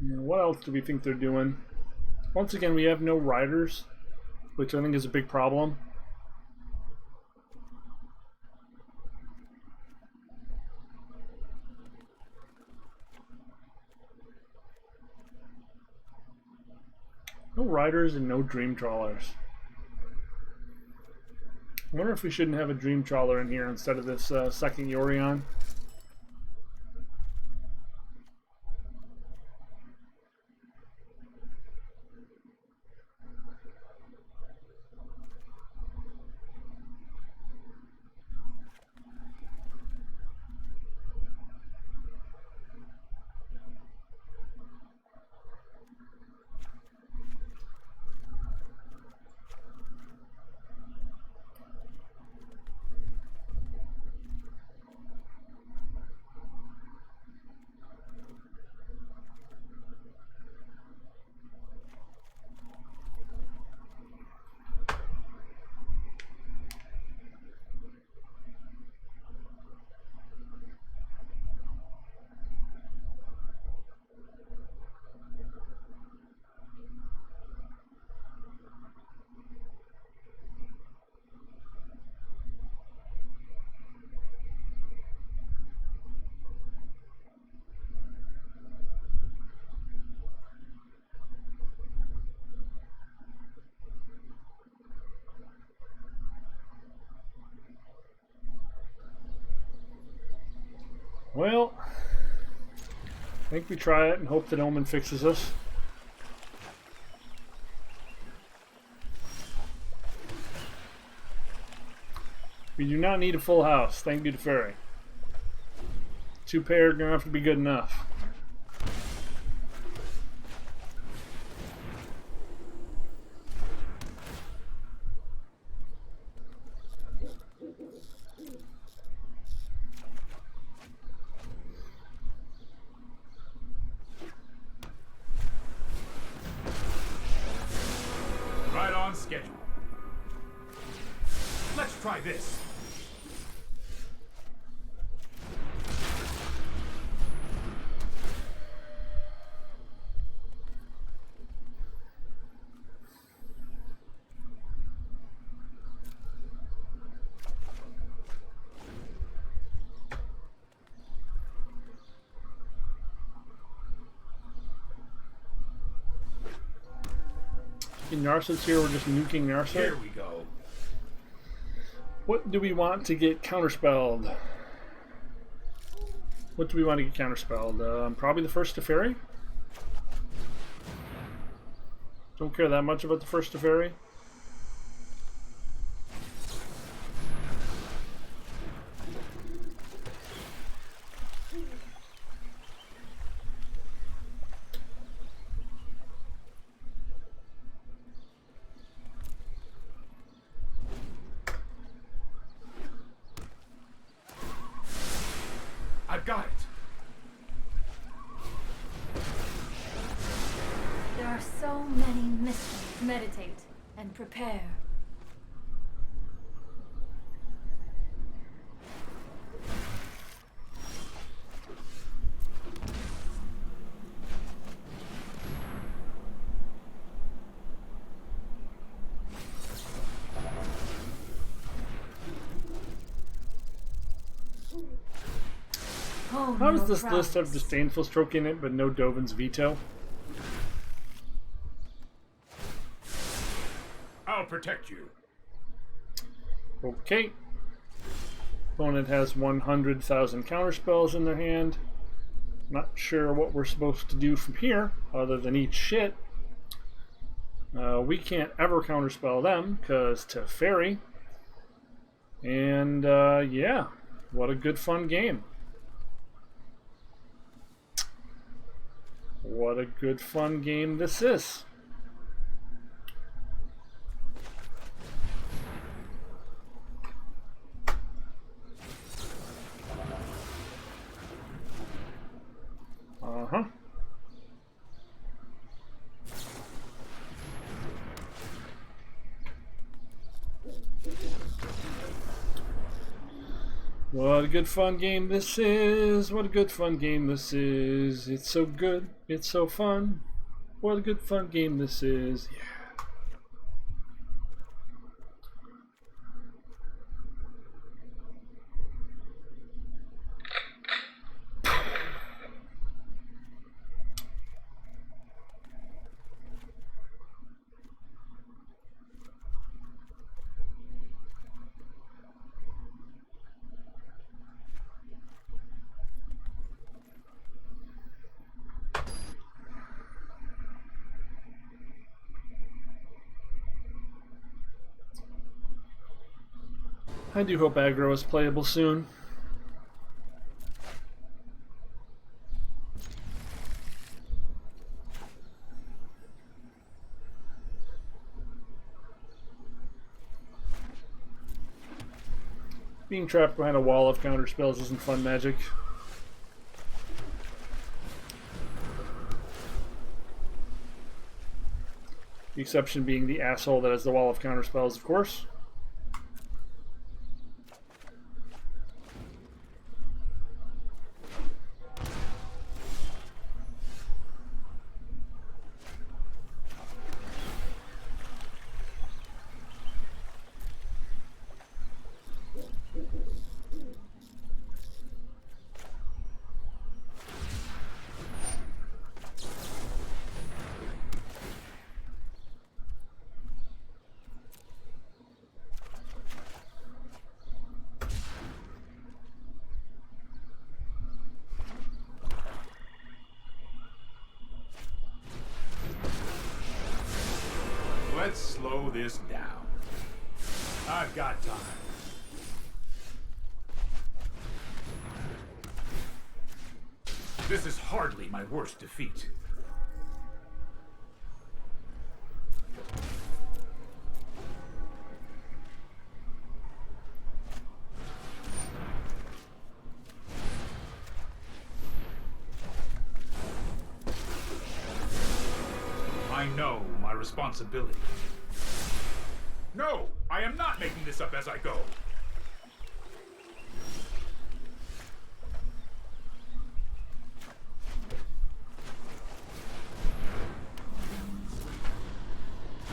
And what else do we think they're doing? Once again, we have no riders, which I think is a big problem. No riders and no dream trawlers. I wonder if we shouldn't have a dream trawler in here instead of this second Yorion. I think we try it and hope that Omen fixes us. We do not need a full house, thank you to Fairy. 2 pair are going to have to be good enough. Right on schedule. Let's try this. Narset's here, we're just nuking Narset. Here we go. What do we want to get counterspelled? What do we want to get counterspelled? Probably the first Teferi? Don't care that much about the first Teferi. I've got it. There are so many mysteries. Meditate and prepare. How does this list have Disdainful Stroke in it, but no Dovin's Veto? I'll protect you. Okay. Opponent has 100,000 counterspells in their hand. Not sure what we're supposed to do from here, other than eat shit. We can't ever counterspell them, because Teferi. And, yeah. What a good fun game. What a good fun game this is. Uh-huh. What a good fun game this is. What a good fun game this is. It's so good. It's so fun. What a good fun game this is. Yeah. I do hope aggro is playable soon. Being trapped behind a wall of counterspells isn't fun magic. The exception being the asshole that has the wall of counterspells, of course. Let's slow this down. I've got time. This is hardly my worst defeat. I know my responsibility. No, I am not making this up as I go.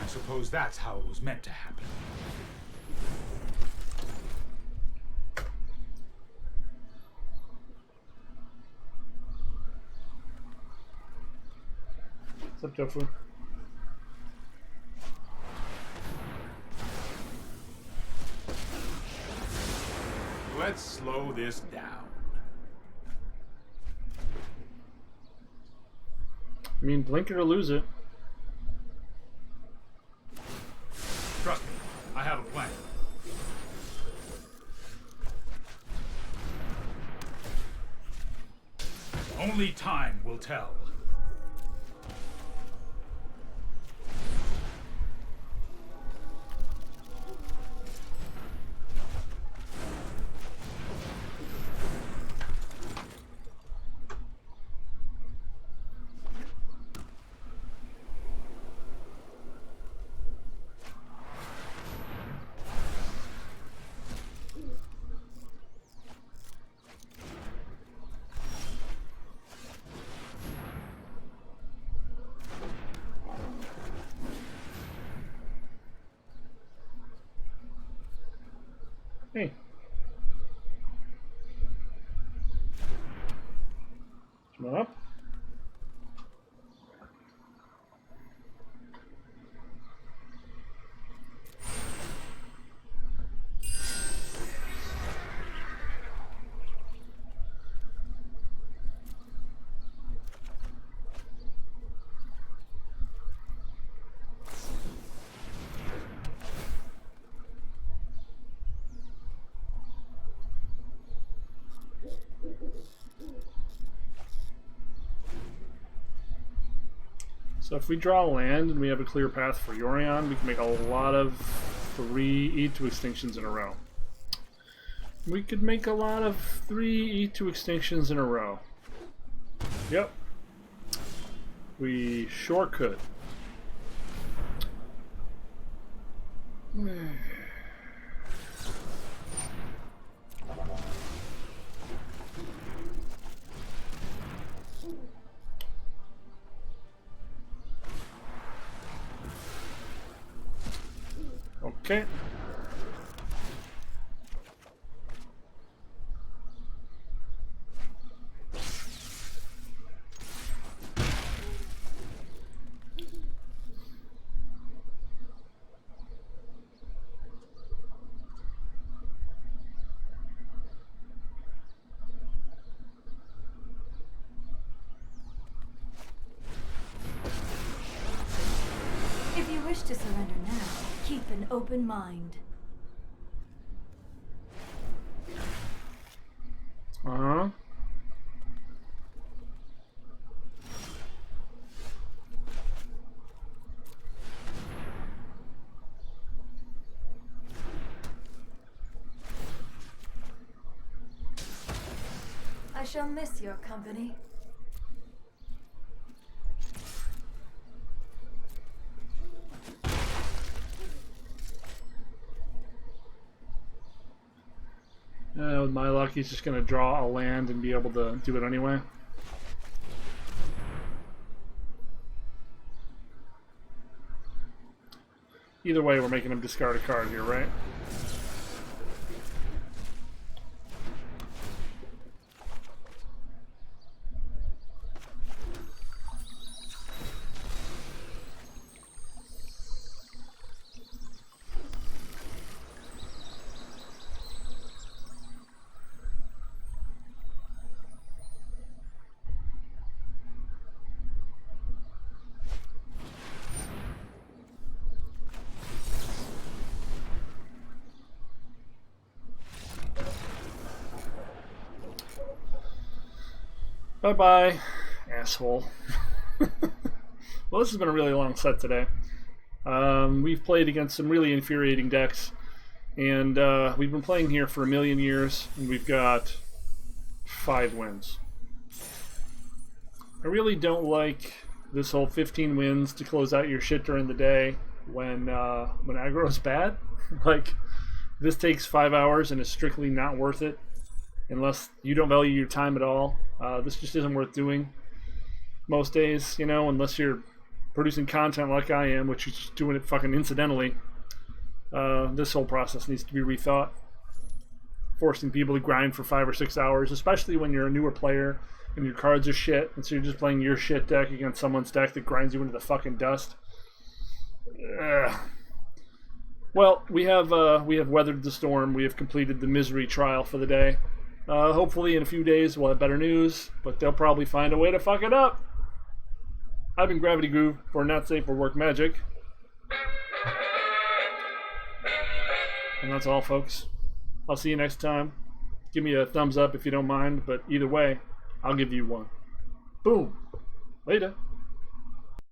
I suppose that's how it was meant to happen. What's up, Tofu? Let's slow this down. I mean, blink it or lose it. Trust me, I have a plan. Only time will tell. Hey. Come on up. So if we draw land and we have a clear path for Yorion, we can make a lot of 3 E2 extinctions in a row. We could make a lot of 3 E2 extinctions in a row. Yep. We sure could. Okay. If you wish to surrender now, keep an open mind. Uh-huh. I shall miss your company. With my luck, he's just going to draw a land and be able to do it anyway. Either way, we're making him discard a card here, right? Bye-bye, asshole. Well, this has been a really long set today. We've played against some really infuriating decks, and we've been playing here for a million years, and we've got 5 wins. I really don't like this whole 15 wins to close out your shit during the day when aggro is bad. Like, this takes 5 hours and is strictly not worth it unless you don't value your time at all. This just isn't worth doing most days, you know, unless you're producing content like I am, which is just doing it fucking incidentally. This whole process needs to be rethought. Forcing people to grind for 5 or 6 hours, especially when you're a newer player and your cards are shit, and so you're just playing your shit deck against someone's deck that grinds you into the fucking dust. Ugh. Well, we have weathered the storm. We have completed the misery trial for the day. Hopefully in a few days we'll have better news, but they'll probably find a way to fuck it up. I've been Gravity Groove for Not Safe for Work Magic. And that's all, folks. I'll see you next time. Give me a thumbs up if you don't mind, but either way, I'll give you one. Boom. Later.